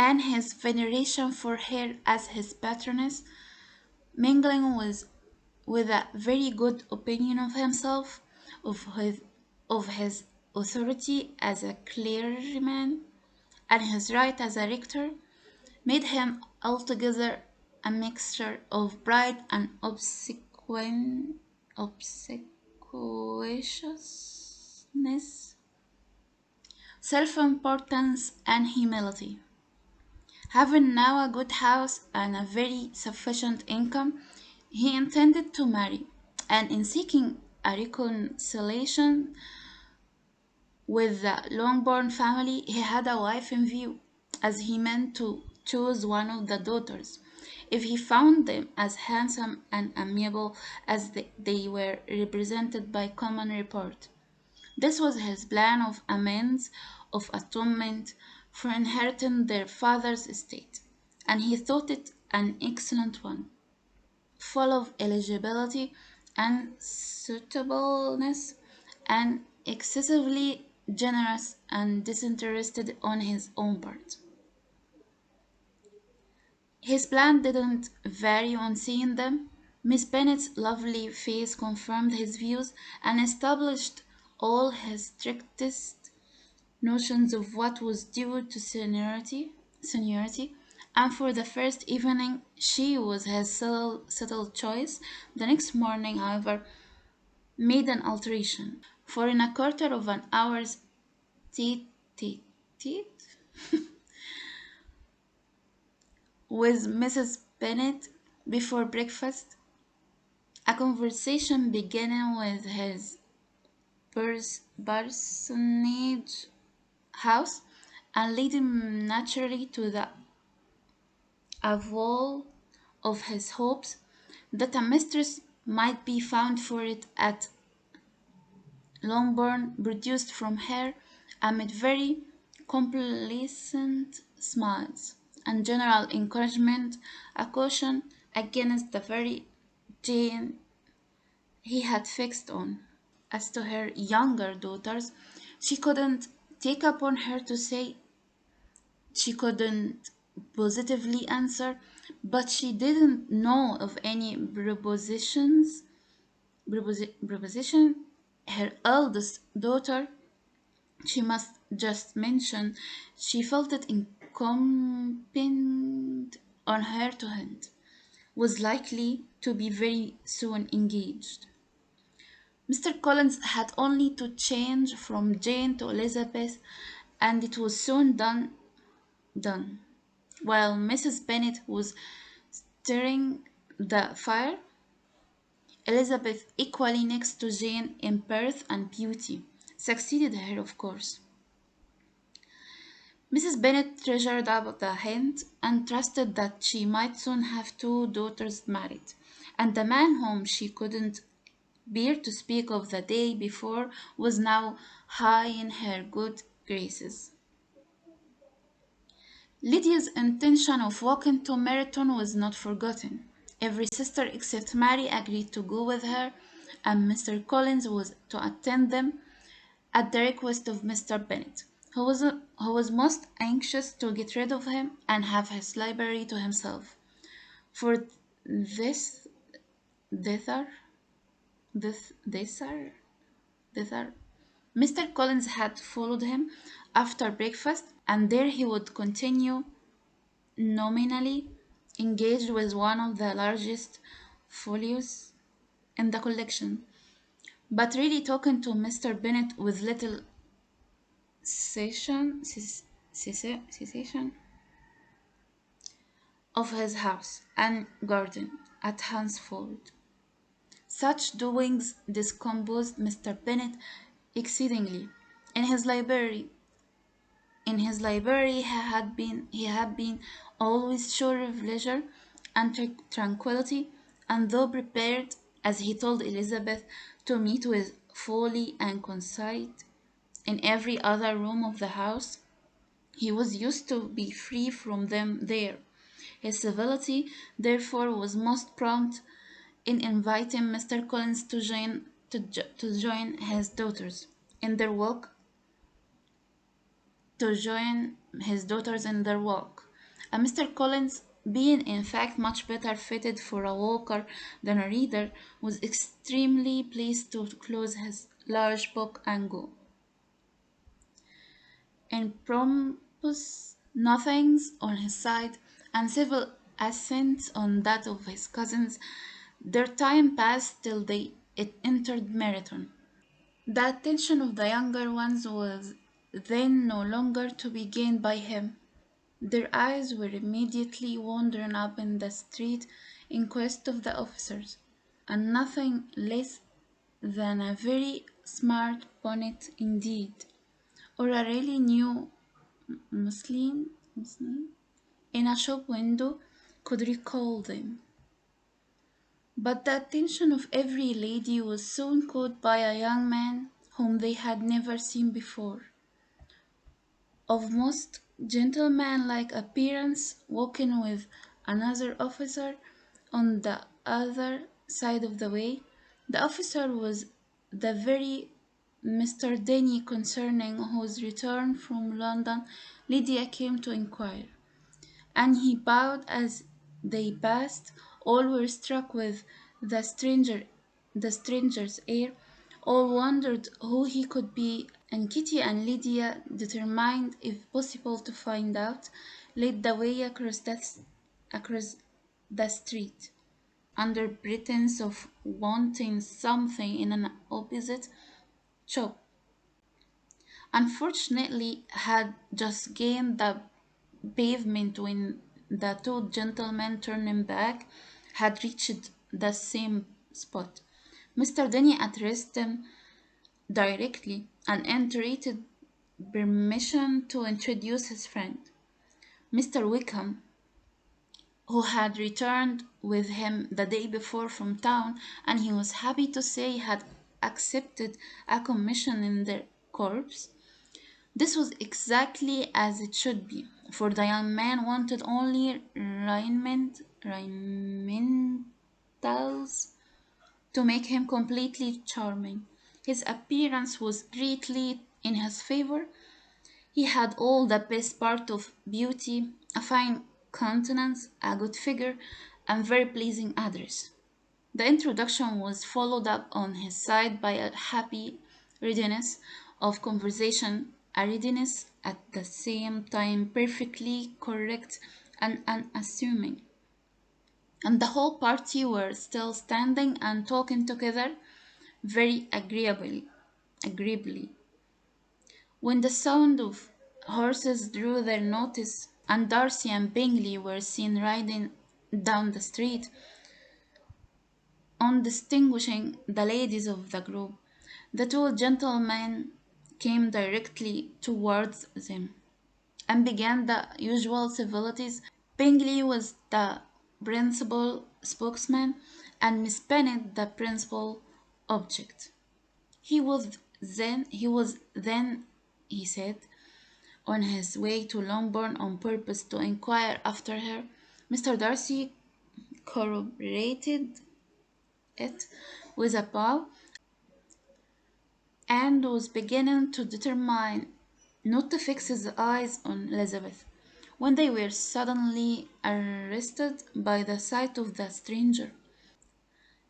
and his veneration for her as his patroness, mingling with a very good opinion of himself, of his authority as a clergyman, and his right as a rector, made him altogether a mixture of pride and obsequiousness, self-importance, and humility. Having now a good house and a very sufficient income, he intended to marry, and in seeking a reconciliation with the Longbourn family, he had a wife in view, as he meant to choose one of the daughters, if he found them as handsome and amiable as they were represented by common report. This was his plan of amends, of atonement for inheriting their father's estate, and he thought it an excellent one, full of eligibility and suitableness, and excessively generous and disinterested on his own part. His plan didn't vary on seeing them. Miss Bennet's lovely face confirmed his views and established all his strictest notions of what was due to seniority, and for the first evening she was his settled choice. The next morning, however, made an alteration, for in a quarter of an hour's tete with Mrs. Bennet before breakfast, a conversation beginning with his parsonage house and leading naturally to the avowal of his hopes that a mistress might be found for it at Longbourn, produced from her, amid very complacent smiles and general encouragement, a caution against the very Jane he had fixed on. As to her younger daughters, she couldn't take upon her to say, she couldn't positively answer, but she didn't know of any proposition. Her eldest daughter, she must just mention, she felt it incumbent on her to hint, was likely to be very soon engaged. Mr. Collins had only to change from Jane to Elizabeth, and it was soon done. While Mrs. Bennet was stirring the fire, Elizabeth, equally next to Jane in birth and beauty, succeeded her, of course. Mrs. Bennet treasured up the hint and trusted that she might soon have two daughters married, and the man whom she couldn't bear to speak of the day before was now high in her good graces. Lydia's intention of walking to Meryton was not forgotten. Every sister except Mary agreed to go with her, and Mr. Collins was to attend them at the request of Mr. Bennet, who was most anxious to get rid of him and have his library to himself. For this, thither, thither, thither, Mr. Collins had followed him after breakfast, and there he would continue, nominally engaged with one of the largest folios in the collection, but really talking to Mr. Bennet with little cessation of his house and garden at Hansfold. Such doings discomposed Mr. Bennet exceedingly. In his library, he had been always sure of leisure and tranquillity, and though prepared, as he told Elizabeth, to meet with folly and conceit in every other room of the house, he was used to be free from them there. His civility, therefore, was most prompt in inviting Mr. Collins to join his daughters in their walk, in their walk, and Mr. Collins, being in fact much better fitted for a walker than a reader, was extremely pleased to close his large book and go. In pompous nothings on his side, and civil assents on that of his cousins, their time passed till it entered Marathon. The attention of the younger ones was then no longer to be gained by him. Their eyes were immediately wandering up in the street in quest of the officers, and nothing less than a very smart bonnet indeed, or a really new muslin in a shop window could recall them. But the attention of every lady was soon caught by a young man whom they had never seen before, of most gentlemanlike appearance, walking with another officer on the other side of the way. The officer was the very Mr. Denny concerning whose return from London Lydia came to inquire, and he bowed as they passed. All were struck with the stranger, the stranger's air. All wondered who he could be, and Kitty and Lydia, determined, if possible, to find out, led the way across the street, under pretense of wanting something in an opposite shop. Unfortunately, had just gained the pavement when the two gentlemen turning back had reached the same spot. Mr. Denny addressed them directly and entreated permission to introduce his friend, Mr. Wickham, who had returned with him the day before from town, and he was happy to say had accepted a commission in their corps. This was exactly as it should be, for the young man wanted only raiment to make him completely charming. His appearance was greatly in his favor. He had all the best part of beauty, a fine countenance, a good figure, and very pleasing address. The introduction was followed up on his side by a happy readiness of conversation, a readiness at the same time perfectly correct and unassuming. And the whole party were still standing and talking together very agreeably, when the sound of horses drew their notice, and Darcy and Bingley were seen riding down the street. On distinguishing the ladies of the group, the two gentlemen came directly towards them and began the usual civilities. Bingley was the principal spokesman, and Miss Bennet the principal object. He was then, he said, on his way to Longbourn on purpose to inquire after her. Mr. Darcy corroborated it with a bow, and was beginning to determine not to fix his eyes on Elizabeth, when they were suddenly arrested by the sight of the stranger.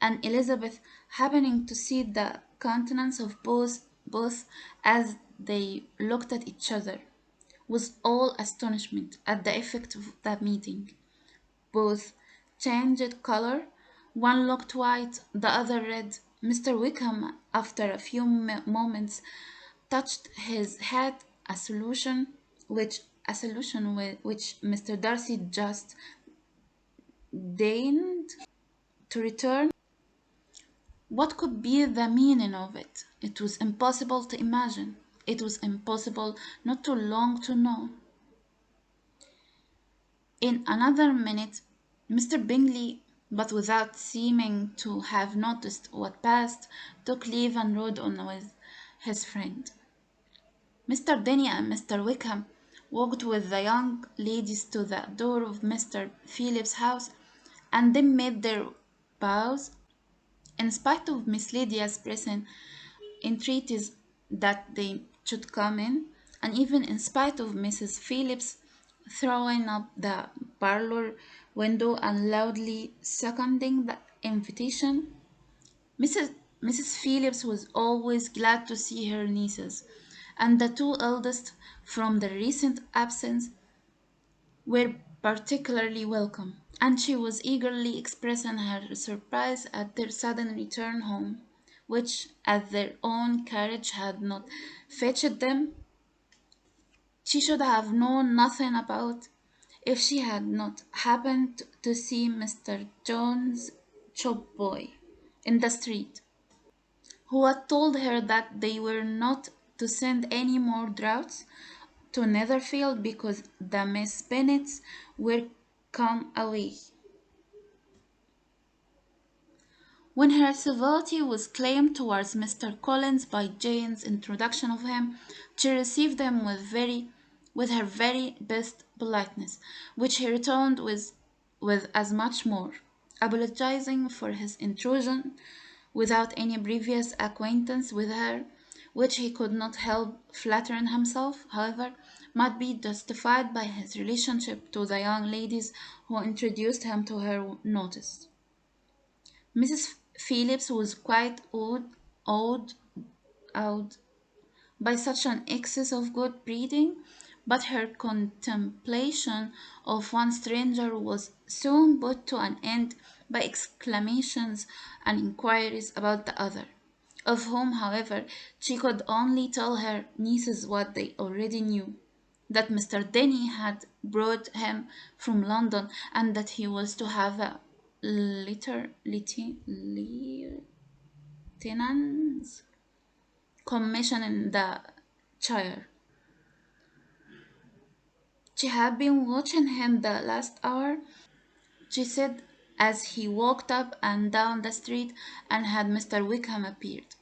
And Elizabeth, happening to see the countenance of both as they looked at each other, was all astonishment at the effect of the meeting. Both changed color. One looked white, the other red. Mr. Wickham, after a few moments, touched his hat, a solution which Mr. Darcy just deigned to return. What could be the meaning of it? It was impossible to imagine. It was impossible not to long to know. In another minute, Mr. Bingley, but without seeming to have noticed what passed, took leave and rode on with his friend. Mr. Denny and Mr. Wickham walked with the young ladies to the door of Mr. Phillip's house, and then made their bows, in spite of Miss Lydia's pressing entreaties that they should come in, and even in spite of Mrs. Phillip's throwing up the parlor window and loudly seconding the invitation. Mrs. Mrs. Phillips was always glad to see her nieces, and the two eldest from the recent absence were particularly welcome, and she was eagerly expressing her surprise at their sudden return home, which, as their own carriage had not fetched them, she should have known nothing about if she had not happened to see Mr. Jones' shop boy in the street, who had told her that they were not to send any more draughts to Netherfield because the Miss Bennets were come away. When her civility was claimed towards Mr. Collins by Jane's introduction of him, she received him with her very best politeness, which he returned with as much more, apologizing for his intrusion without any previous acquaintance with her, which he could not help flattering himself, however, might be justified by his relationship to the young ladies who introduced him to her notice. Mrs. Phillips was quite awed by such an excess of good breeding, but her contemplation of one stranger was soon put to an end by exclamations and inquiries about the other, of whom, however, she could only tell her nieces what they already knew, that Mr. Denny had brought him from London, and that he was to have a lieutenant's commission in the Shire. She had been watching him the last hour, she said, as he walked up and down the street and had Mr. Wickham appeared.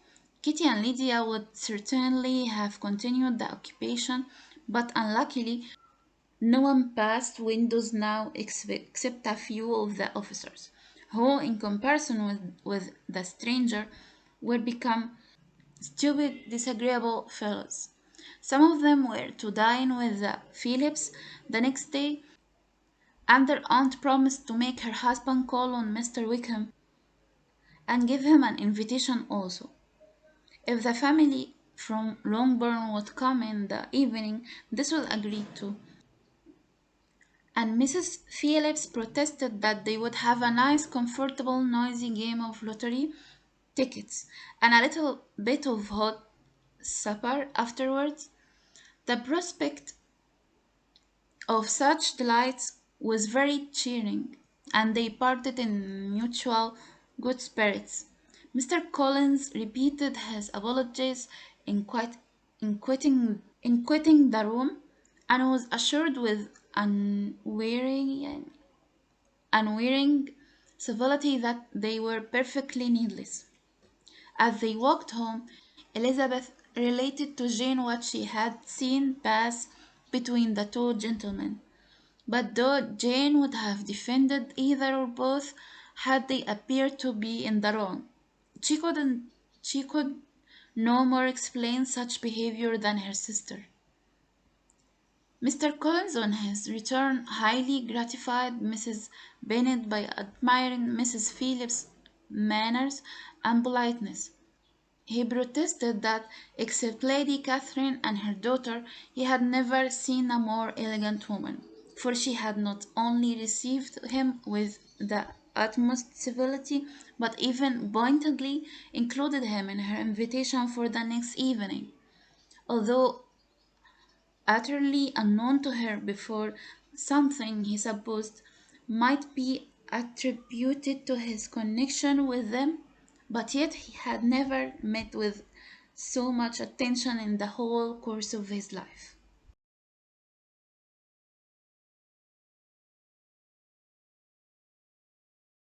Kitty and Lydia would certainly have continued the occupation, but unluckily no one passed windows now except a few of the officers, who, in comparison with the stranger, were become stupid, disagreeable fellows. Some of them were to dine with the Phillips the next day, and their aunt promised to make her husband call on Mr. Wickham and give him an invitation also. If the family from Longbourn would come in the evening, this was agreed to, and Mrs. Phillips protested that they would have a nice, comfortable, noisy game of lottery tickets and a little bit of hot supper afterwards. The prospect of such delights was very cheering, and they parted in mutual good spirits. Mr. Collins repeated his apologies in, quite, in quitting the room, and was assured with unwearying civility that they were perfectly needless. As they walked home, Elizabeth related to Jane what she had seen pass between the two gentlemen. But though Jane would have defended either or both had they appeared to be in the wrong, she could no more explain such behavior than her sister. Mr. Collins, on his return, highly gratified Mrs. Bennet by admiring Mrs. Phillips's manners and politeness. He protested that, except Lady Catherine and her daughter, he had never seen a more elegant woman, for she had not only received him with the utmost civility, but even pointedly included him in her invitation for the next evening, although utterly unknown to her before, something he supposed might be attributed to his connection with them, but yet he had never met with so much attention in the whole course of his life.